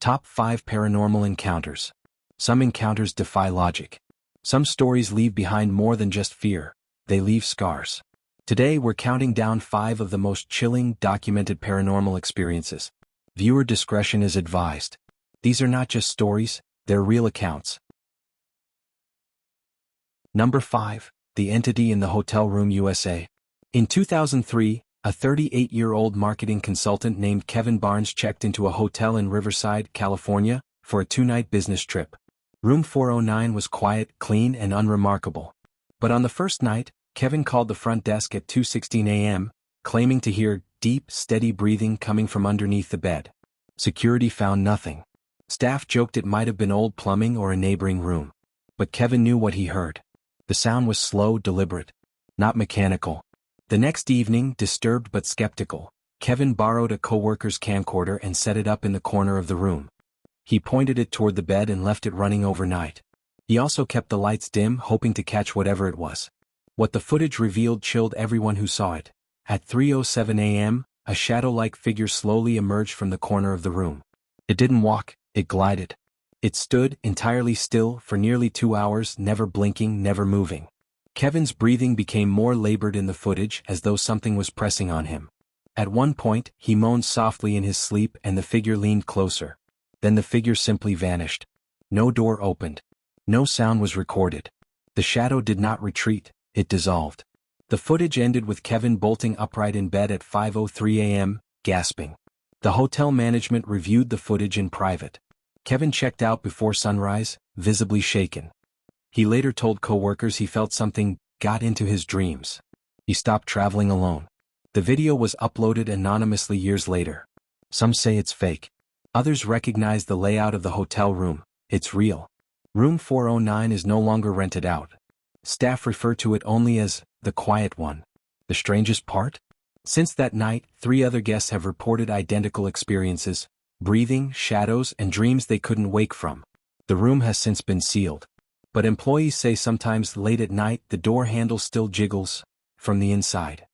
Top 5 Paranormal Encounters. Some encounters defy logic. Some stories leave behind more than just fear, they leave scars. Today we're counting down 5 of the most chilling documented paranormal experiences. Viewer discretion is advised. These are not just stories, they're real accounts. Number 5. The Entity in the Hotel Room USA. In 2003, a 38-year-old marketing consultant named Kevin Barnes checked into a hotel in Riverside, California, for a 2-night business trip. Room 409 was quiet, clean, and unremarkable. But on the first night, Kevin called the front desk at 2:16 a.m., claiming to hear deep, steady breathing coming from underneath the bed. Security found nothing. Staff joked it might have been old plumbing or a neighboring room. But Kevin knew what he heard. The sound was slow, deliberate, not mechanical. The next evening, disturbed but skeptical, Kevin borrowed a coworker's camcorder and set it up in the corner of the room. He pointed it toward the bed and left it running overnight. He also kept the lights dim, hoping to catch whatever it was. What the footage revealed chilled everyone who saw it. At 3:07 a.m., a shadow-like figure slowly emerged from the corner of the room. It didn't walk, it glided. It stood, entirely still, for nearly 2 hours, never blinking, never moving. Kevin's breathing became more labored in the footage, as though something was pressing on him. At one point, he moaned softly in his sleep and the figure leaned closer. Then the figure simply vanished. No door opened. No sound was recorded. The shadow did not retreat, it dissolved. The footage ended with Kevin bolting upright in bed at 5:03 a.m., gasping. The hotel management reviewed the footage in private. Kevin checked out before sunrise, visibly shaken. He later told coworkers he felt something got into his dreams. He stopped traveling alone. The video was uploaded anonymously years later. Some say it's fake. Others recognize the layout of the hotel room. It's real. Room 409 is no longer rented out. Staff refer to it only as the quiet one. The strangest part? Since that night, 3 other guests have reported identical experiences, breathing, shadows, and dreams they couldn't wake from. The room has since been sealed. But employees say sometimes late at night the door handle still jiggles from the inside.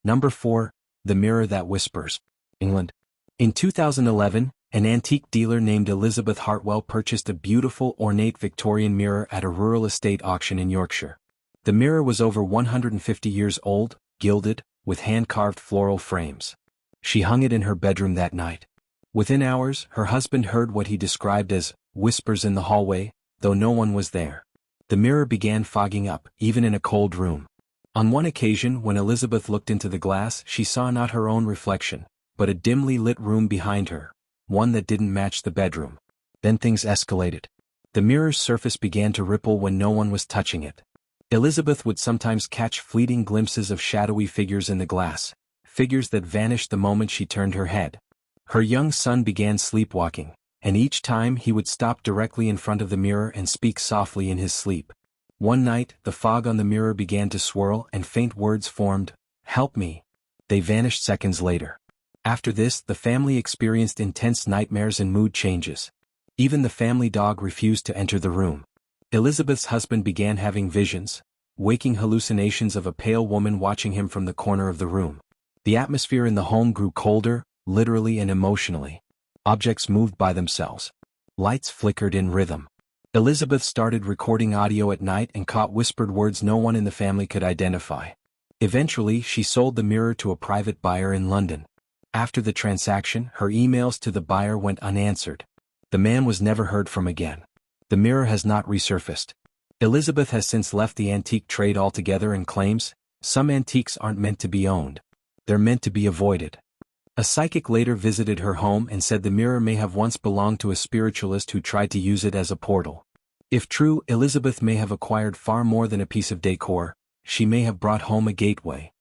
Number 4. The Mirror That Whispers. England. In 2011, an antique dealer named Elizabeth Hartwell purchased a beautiful, ornate Victorian mirror at a rural estate auction in Yorkshire. The mirror was over 150 years old, gilded, with hand-carved floral frames. She hung it in her bedroom that night. Within hours, her husband heard what he described as whispers in the hallway, though no one was there. The mirror began fogging up, even in a cold room. On one occasion, when Elizabeth looked into the glass, she saw not her own reflection, but a dimly lit room behind her, one that didn't match the bedroom. Then things escalated. The mirror's surface began to ripple when no one was touching it. Elizabeth would sometimes catch fleeting glimpses of shadowy figures in the glass, figures that vanished the moment she turned her head. Her young son began sleepwalking, and each time he would stop directly in front of the mirror and speak softly in his sleep. One night, the fog on the mirror began to swirl and faint words formed, "Help me." They vanished seconds later. After this, the family experienced intense nightmares and mood changes. Even the family dog refused to enter the room. Elizabeth's husband began having visions, waking hallucinations of a pale woman watching him from the corner of the room. The atmosphere in the home grew colder, literally and emotionally. Objects moved by themselves. Lights flickered in rhythm. Elizabeth started recording audio at night and caught whispered words no one in the family could identify. Eventually, she sold the mirror to a private buyer in London. After the transaction, her emails to the buyer went unanswered. The man was never heard from again. The mirror has not resurfaced. Elizabeth has since left the antique trade altogether and claims, "Some antiques aren't meant to be owned. They're meant to be avoided." A psychic later visited her home and said the mirror may have once belonged to a spiritualist who tried to use it as a portal. If true, Elizabeth may have acquired far more than a piece of decor. She may have brought home a gateway.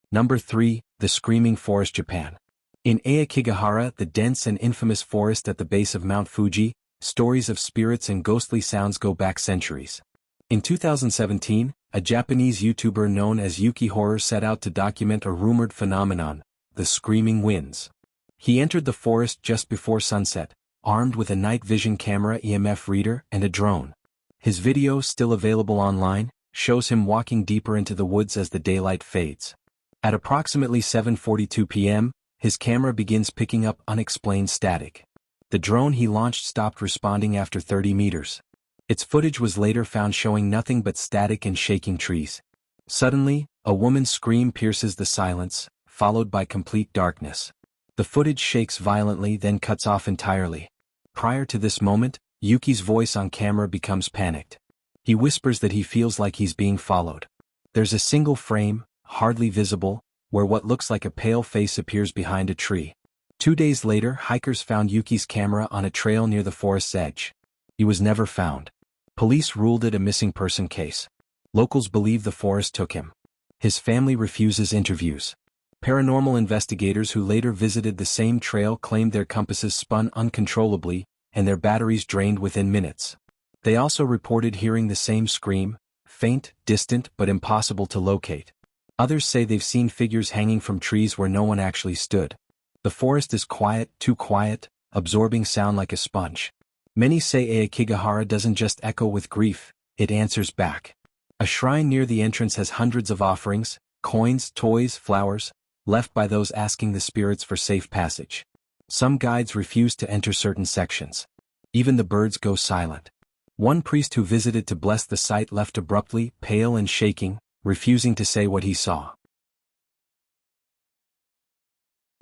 Number 3. The Screaming Forest, Japan. In Aokigahara, the dense and infamous forest at the base of Mount Fuji, stories of spirits and ghostly sounds go back centuries. In 2017, a Japanese YouTuber known as Yuki Horror set out to document a rumored phenomenon, the screaming winds. He entered the forest just before sunset, armed with a night vision camera, EMF reader, and a drone. His video, still available online, shows him walking deeper into the woods as the daylight fades. At approximately 7:42 p.m., his camera begins picking up unexplained static. The drone he launched stopped responding after 30 meters. Its footage was later found showing nothing but static and shaking trees. Suddenly, a woman's scream pierces the silence, followed by complete darkness. The footage shakes violently then cuts off entirely. Prior to this moment, Yuki's voice on camera becomes panicked. He whispers that he feels like he's being followed. There's a single frame, hardly visible, where what looks like a pale face appears behind a tree. 2 days later, hikers found Yuki's camera on a trail near the forest's edge. He was never found. Police ruled it a missing person case. Locals believe the forest took him. His family refuses interviews. Paranormal investigators who later visited the same trail claimed their compasses spun uncontrollably, and their batteries drained within minutes. They also reported hearing the same scream, faint, distant, but impossible to locate. Others say they've seen figures hanging from trees where no one actually stood. The forest is quiet, too quiet, absorbing sound like a sponge. Many say Aokigahara doesn't just echo with grief, it answers back. A shrine near the entrance has hundreds of offerings, coins, toys, flowers, left by those asking the spirits for safe passage. Some guides refuse to enter certain sections. Even the birds go silent. One priest who visited to bless the site left abruptly, pale and shaking, refusing to say what he saw.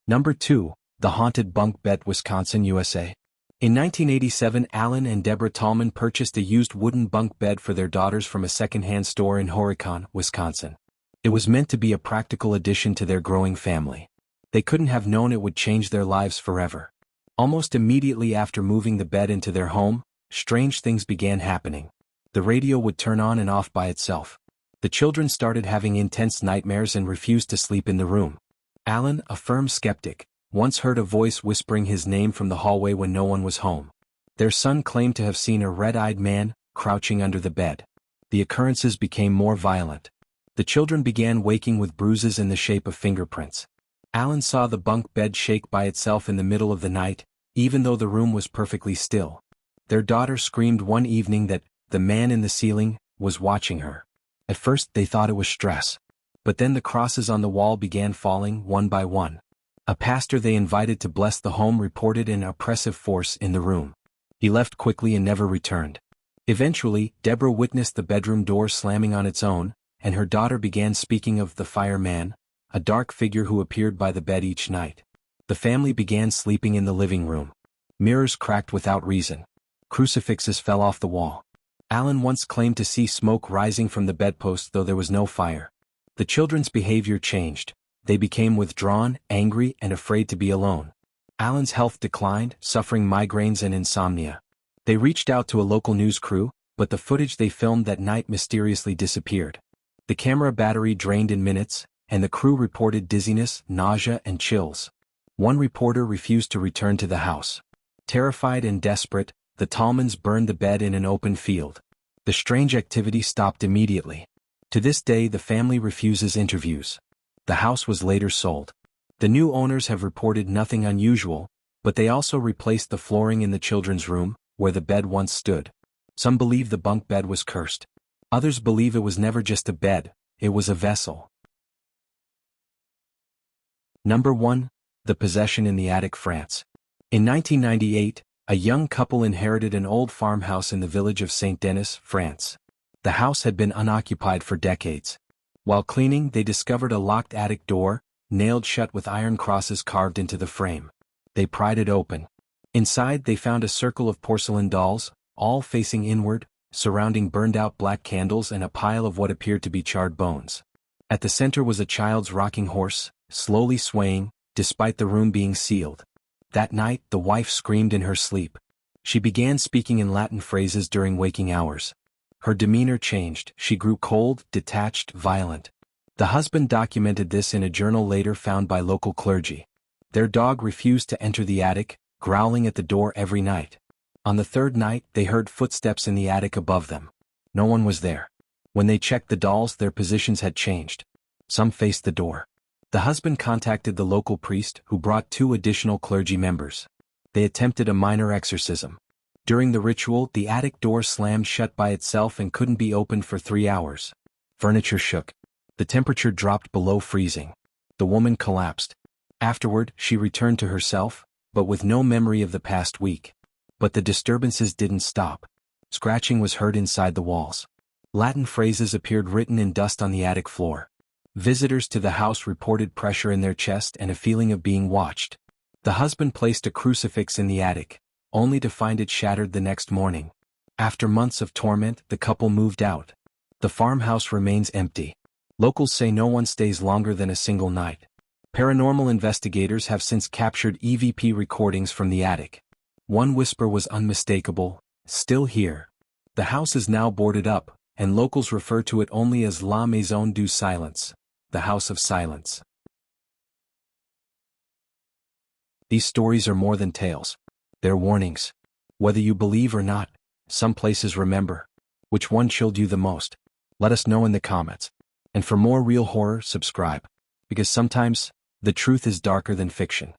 Number 2. The Haunted Bunk Bed, Wisconsin, USA. In 1987, Alan and Deborah Tallman purchased a used wooden bunk bed for their daughters from a second-hand store in Horicon, Wisconsin. It was meant to be a practical addition to their growing family. They couldn't have known it would change their lives forever. Almost immediately after moving the bed into their home, strange things began happening. The radio would turn on and off by itself. The children started having intense nightmares and refused to sleep in the room. Alan, a firm skeptic, once heard a voice whispering his name from the hallway when no one was home. Their son claimed to have seen a red-eyed man crouching under the bed. The occurrences became more violent. The children began waking with bruises in the shape of fingerprints. Alan saw the bunk bed shake by itself in the middle of the night, even though the room was perfectly still. Their daughter screamed one evening that the man in the ceiling was watching her. At first they thought it was stress. But then the crosses on the wall began falling one by one. A pastor they invited to bless the home reported an oppressive force in the room. He left quickly and never returned. Eventually, Deborah witnessed the bedroom door slamming on its own, and her daughter began speaking of the fireman, a dark figure who appeared by the bed each night. The family began sleeping in the living room. Mirrors cracked without reason. Crucifixes fell off the wall. Alan once claimed to see smoke rising from the bedpost though there was no fire. The children's behavior changed. They became withdrawn, angry, and afraid to be alone. Alan's health declined, suffering migraines and insomnia. They reached out to a local news crew, but the footage they filmed that night mysteriously disappeared. The camera battery drained in minutes, and the crew reported dizziness, nausea, and chills. One reporter refused to return to the house. Terrified and desperate, the Tallmans burned the bed in an open field. The strange activity stopped immediately. To this day, the family refuses interviews. The house was later sold. The new owners have reported nothing unusual, but they also replaced the flooring in the children's room, where the bed once stood. Some believe the bunk bed was cursed. Others believe it was never just a bed, it was a vessel. Number 1. The Possession in the Attic, France. In 1998, a young couple inherited an old farmhouse in the village of Saint-Denis, France. The house had been unoccupied for decades. While cleaning, they discovered a locked attic door, nailed shut with iron crosses carved into the frame. They pried it open. Inside, they found a circle of porcelain dolls, all facing inward, surrounding burned-out black candles and a pile of what appeared to be charred bones. At the center was a child's rocking horse, slowly swaying, despite the room being sealed. That night, the wife screamed in her sleep. She began speaking in Latin phrases during waking hours. Her demeanor changed, she grew cold, detached, violent. The husband documented this in a journal later found by local clergy. Their dog refused to enter the attic, growling at the door every night. On the third night, they heard footsteps in the attic above them. No one was there. When they checked the dolls, their positions had changed. Some faced the door. The husband contacted the local priest, who brought 2 additional clergy members. They attempted a minor exorcism. During the ritual, the attic door slammed shut by itself and couldn't be opened for 3 hours. Furniture shook. The temperature dropped below freezing. The woman collapsed. Afterward, she returned to herself, but with no memory of the past week. But the disturbances didn't stop. Scratching was heard inside the walls. Latin phrases appeared written in dust on the attic floor. Visitors to the house reported pressure in their chest and a feeling of being watched. The husband placed a crucifix in the attic, only to find it shattered the next morning. After months of torment, the couple moved out. The farmhouse remains empty. Locals say no one stays longer than a single night. Paranormal investigators have since captured EVP recordings from the attic. One whisper was unmistakable, "Still here." The house is now boarded up, and locals refer to it only as La Maison du Silence, the House of Silence. These stories are more than tales. They're warnings. Whether you believe or not, some places remember. Which one chilled you the most? Let us know in the comments. And for more real horror, subscribe. Because sometimes, the truth is darker than fiction.